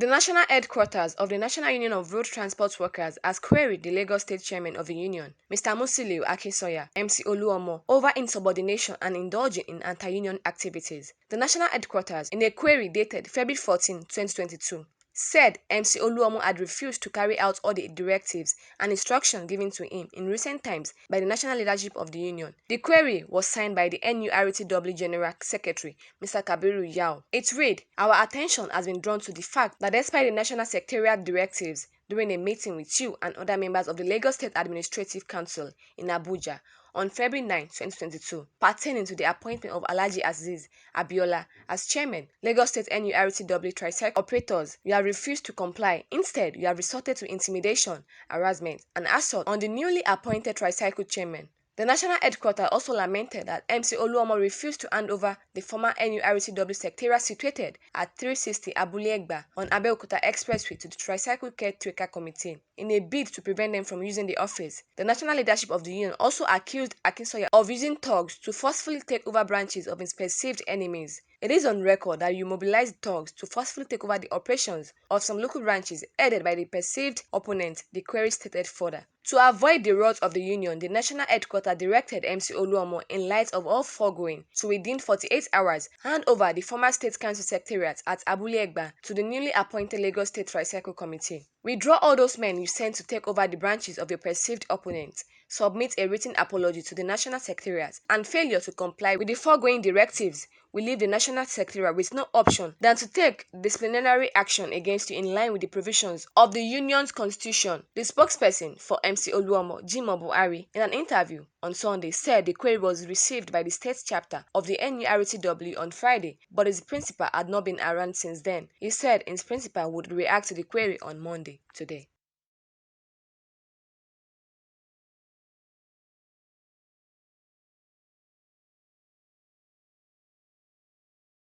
The national headquarters of the National Union of Road Transport Workers has queried the Lagos State Chairman of the union, Mr. Musiliu Akinsanya, MC Oluomo, over insubordination and indulging in anti-union activities. The national headquarters, in a query dated February 14, 2022, said MC Oluomo had refused to carry out all the directives and instructions given to him in recent times by the national leadership of the union. The query was signed by the Nurtw General Secretary, Mr. Kabiru Yao. It read, "Our attention has been drawn to the fact that despite the national secretariat directives during a meeting with you and other members of the Lagos State Administrative Council in Abuja on February 9, 2022, pertaining to the appointment of Alhaji Azeez Abiola as chairman, Lagos State Nurtw Tricycle operators, you have refused to comply. Instead, you have resorted to intimidation, harassment, and assault on the newly appointed Tricycle chairman." The national headquarters also lamented that MC Oluomo refused to hand over the former Nurtw secretariat situated at 360 Abule-Egba on Abeokuta Expressway to the Tricycle Caretaker Committee in a bid to prevent them from using the office. The national leadership of the union also accused Akinsanya of using thugs to forcefully take over branches of his perceived enemies. It is on record that you mobilized thugs to forcefully take over the operations of some local branches headed by the perceived opponent, the query stated further. To avoid the wrath of the union, the national headquarters directed MC Oluomo, in light of all foregoing, to within 48 hours hand over the former State Council Secretariat at Abule-Egba to the newly appointed Lagos State Tricycle Committee. Withdraw all those men you sent to take over the branches of your perceived opponent. Submit a written apology to the National Secretariat, and failure to comply with the foregoing directives will leave the National Secretariat with no option than to take disciplinary action against you in line with the provisions of the union's constitution. The spokesperson for MC Oluomo, Jimoh Buhari, in an interview on Sunday, said the query was received by the state chapter of the Nurtw on Friday, but his principal had not been around since then. He said his principal would react to the query on Monday today.